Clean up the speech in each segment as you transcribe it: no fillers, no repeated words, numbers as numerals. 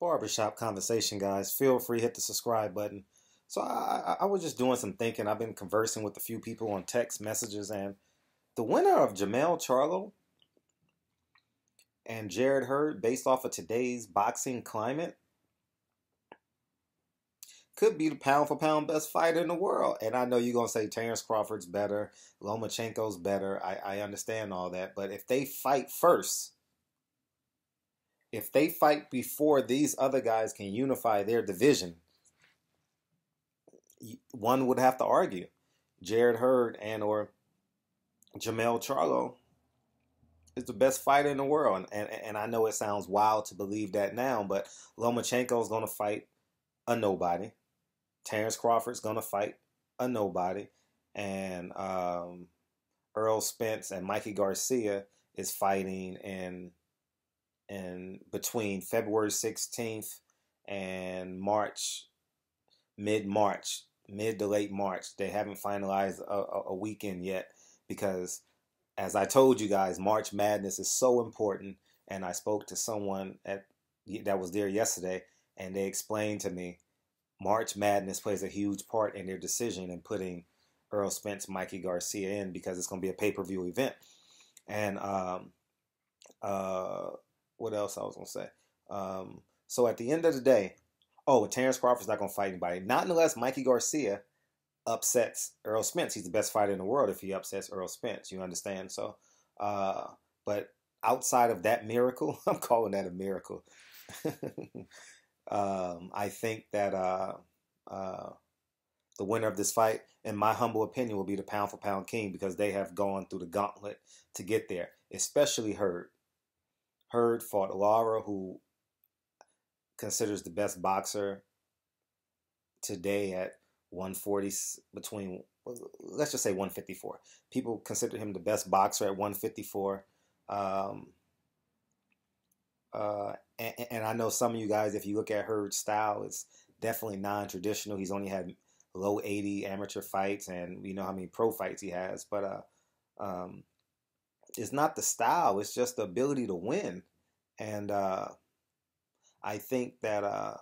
Barbershop conversation, guys. Feel free to hit the subscribe button. So I was just doing some thinking. I've been conversing with a few people on text messages, and the winner of Jermell Charlo and Jarrett Hurd, based off of today's boxing climate, could be the pound for pound best fighter in the world. And I know you're gonna say Terrence Crawford's better, Lomachenko's better. I understand all that, but if they fight first, if they fight before these other guys can unify their division, one would have to argue Jarrett Hurd and or Jermell Charlo is the best fighter in the world. And I know it sounds wild to believe that now, but Lomachenko is going to fight a nobody. Terrence Crawford's going to fight a nobody. And Earl Spence and Mikey Garcia is fighting in between February 16th and mid-March, mid to late March. They haven't finalized a weekend yet because, as I told you guys, March Madness is so important. And I spoke to someone that was there yesterday, and they explained to me March Madness plays a huge part in their decision in putting Earl Spence, Mikey Garcia in because it's going to be a pay-per-view event. And what else I was going to say? So at the end of the day, Terrence Crawford's not going to fight anybody. Not unless Mikey Garcia upsets Earl Spence. He's the best fighter in the world if he upsets Earl Spence. You understand? So, but outside of that miracle, I'm calling that a miracle. I think that the winner of this fight, in my humble opinion, will be the pound for pound king because they have gone through the gauntlet to get there, especially Hurd. Hurd fought Lara, who considers the best boxer today at 140, let's just say 154. People consider him the best boxer at 154. And I know some of you guys, if you look at Hurd's style, it's definitely non-traditional. He's only had low 80 amateur fights, and we know how many pro fights he has. But it's not the style; it's just the ability to win. And I think that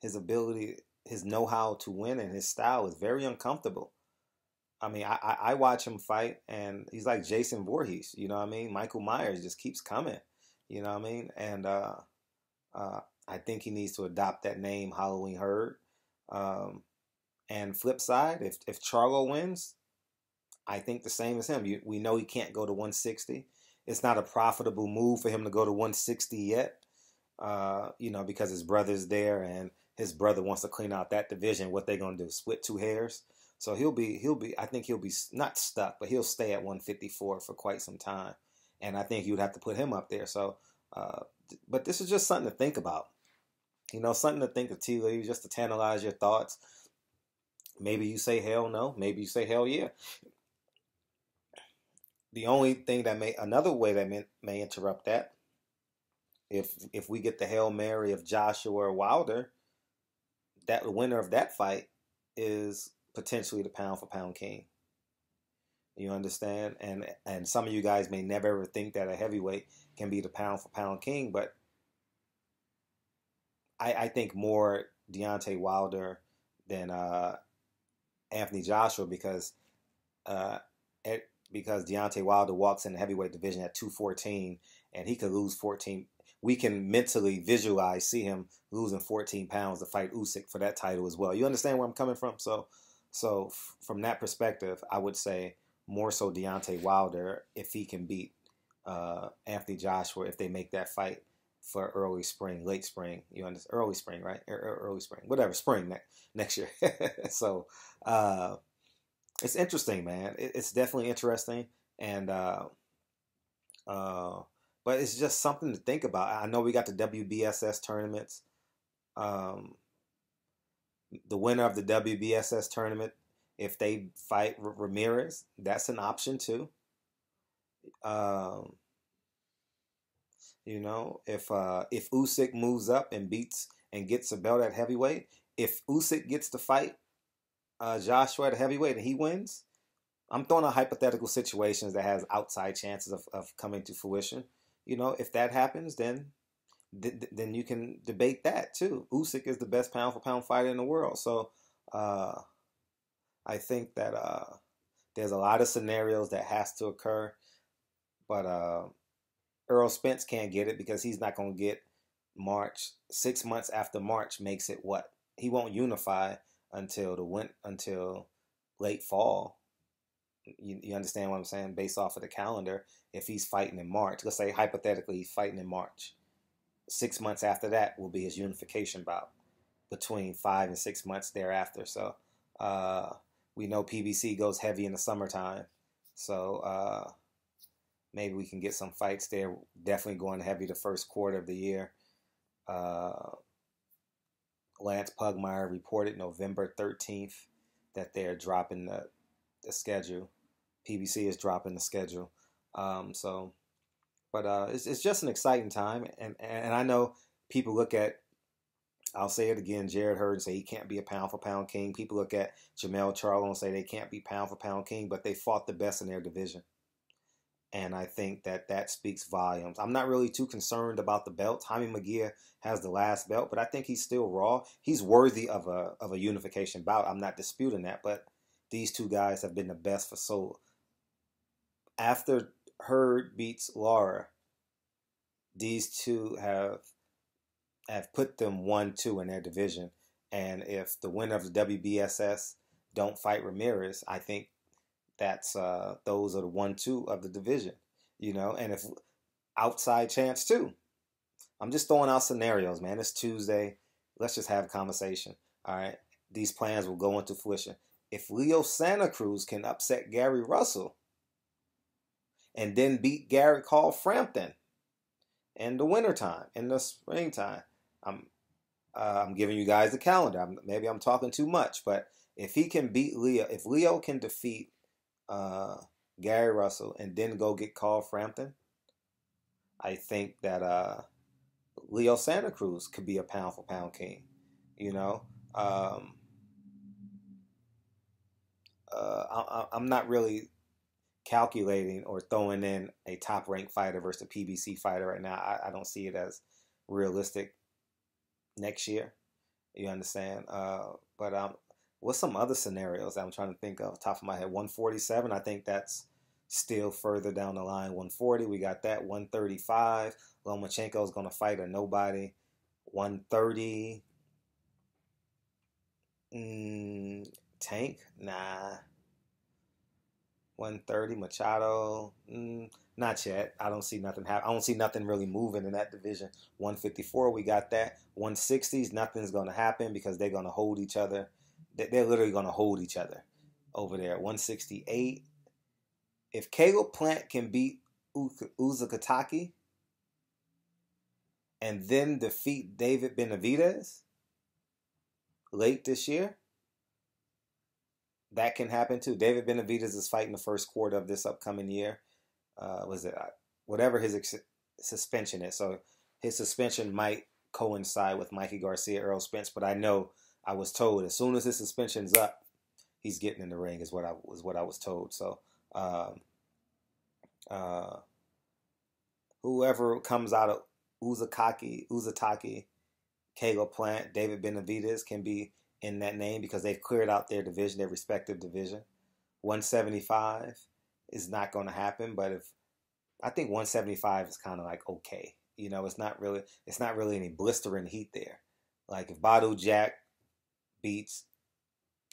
his ability, his know-how to win, and his style is very uncomfortable. I mean, I watch him fight, and he's like Jason Voorhees. You know what I mean? Michael Myers just keeps coming. You know what I mean? And I think he needs to adopt that name, Halloween Hurd. And flip side, if Charlo wins, I think the same as him. We know he can't go to 160. It's not a profitable move for him to go to 160 yet. Because his brother's there, and his brother wants to clean out that division. What they gonna do? Split two hairs? So he'll be. I think he'll be not stuck, but he'll stay at 154 for quite some time. And I think you would have to put him up there. So, but this is just something to think about. Something to think of, tea leaves, just to tantalize your thoughts. Maybe you say hell no. Maybe you say hell yeah. The only thing another way that may interrupt that, if we get the Hail Mary of Joshua or Wilder, that the winner of that fight is potentially the pound for pound king. You understand? And some of you guys may never ever think that a heavyweight can be the pound for pound king, but I think more Deontay Wilder than Anthony Joshua because Deontay Wilder walks in the heavyweight division at 214 and he could lose 14. We can mentally see him losing 14 pounds to fight Usyk for that title as well. You understand where I'm coming from? So from that perspective, I would say more so Deontay Wilder if he can beat Anthony Joshua if they make that fight for early spring, late spring. You understand? Early spring, right? Early spring, whatever, spring next year. So it's interesting, man. It's definitely interesting, and but it's just something to think about. I know we got the WBSS tournaments. The winner of the WBSS tournament, if they fight Ramirez, that's an option too. If Usyk moves up and beats and gets a belt at heavyweight, if Usyk gets to fight Joshua at heavyweight and he wins, I'm throwing out hypothetical situations that has outside chances of coming to fruition. If that happens, then then you can debate that too. Usyk is the best pound for pound fighter in the world. So uh, I think that there's a lot of scenarios that has to occur, but Earl Spence can't get it because he's not going to get March. 6 months after March makes it what? He won't unify until until late fall. You understand what I'm saying? Based off of the calendar, if he's fighting in March, let's say hypothetically he's fighting in March, 6 months after that will be his unification bout. Between 5 and 6 months thereafter, so uh, we know PBC goes heavy in the summertime, so maybe we can get some fights there. Definitely going heavy the first quarter of the year. Uh, Lance Pugmire reported November 13th that they're dropping the schedule. PBC is dropping the schedule. So, but it's just an exciting time, and I know people look at. I'll say it again. Jared Hurd say he can't be a pound for pound king. People look at Jermell Charlo and say they can't be pound for pound king, but they fought the best in their division. And I think that speaks volumes. I'm not really too concerned about the belt. Jaime Munguia has the last belt, but I think he's still raw. He's worthy of a unification bout. I'm not disputing that, but these two guys have been the best for so. After Hurd beats Lara, these two have put them 1-2 in their division. And if the winner of the WBSS don't fight Ramirez, I think that's those are the 1-2 of the division, And if outside chance too, I'm just throwing out scenarios, man. It's Tuesday. Let's just have a conversation. All right, these plans will go into fruition. If Leo Santa Cruz can upset Gary Russell and then beat Garrett Hall Frampton in the wintertime, in the springtime, I'm giving you guys the calendar. Maybe I'm talking too much, but if he can beat Leo, if Leo can defeat Gary Russell and then go get Carl Frampton, I think that Leo Santa Cruz could be a pound for pound king. I'm not really calculating or throwing in a top ranked fighter versus a PBC fighter right now. I don't see it as realistic next year. You understand? But what's some other scenarios I'm trying to think of top of my head? 147, I think that's still further down the line. 140, we got that. 135, Lomachenko is going to fight a nobody. 130, Tank? Nah. 130, Machado? Not yet. I don't see nothing happen. I don't see nothing really moving in that division. 154, we got that. 160s, nothing's going to happen because they're going to hold each other. They're literally going to hold each other over there. 168, if Caleb Plant can beat Uzakataki and then defeat David Benavidez late this year, that can happen too. David Benavidez is fighting the first quarter of this upcoming year. Whatever his suspension is? So his suspension might coincide with Mikey Garcia, Earl Spence. But I was told as soon as his suspension's up, he's getting in the ring. Is what I was told. So whoever comes out of Uzataki, Caleb Plant, David Benavidez can be in that name because they've cleared out their division, their respective division. 175 is not going to happen, but I think 175 is kind of like okay. It's not really any blistering heat there. Like if Badu Jack beats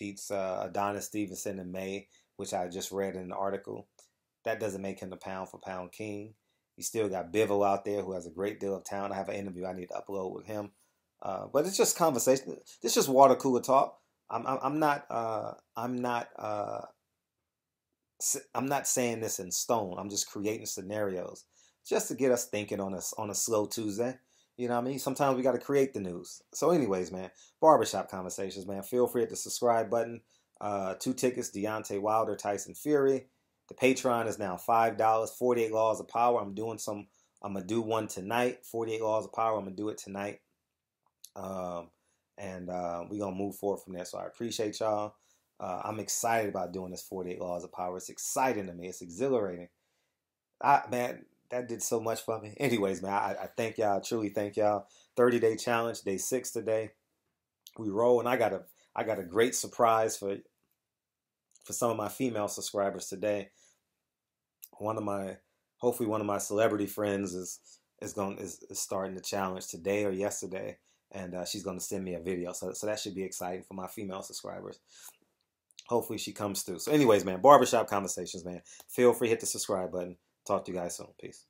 Adonis Stevenson in May, which I just read in an article, that doesn't make him the pound for pound king. You still got Bivol out there who has a great deal of talent. I have an interview I need to upload with him. But it's just conversation. It's just water cooler talk. I'm not saying this in stone. I'm just creating scenarios just to get us thinking on a slow Tuesday. You know what I mean? Sometimes we got to create the news. So anyways, man, Barbershop Conversations, man. Feel free at the subscribe button. 2 tickets, Deontay Wilder, Tyson Fury. The Patreon is now $5. 48 Laws of Power. I'm going to do one tonight. 48 Laws of Power. I'm going to do it tonight. And we're going to move forward from there. So I appreciate y'all. I'm excited about doing this 48 Laws of Power. It's exciting to me. It's exhilarating. Man, that did so much for me. Anyways, man, I thank y'all. I truly thank y'all. 30-day challenge, day 6 today. We roll, and I got a great surprise for some of my female subscribers today. Hopefully one of my celebrity friends is starting the challenge today or yesterday, and she's going to send me a video. So that should be exciting for my female subscribers. Hopefully she comes through. So anyways, man, Barbershop Conversations, man. Feel free to hit the subscribe button. Talk to you guys soon. Peace.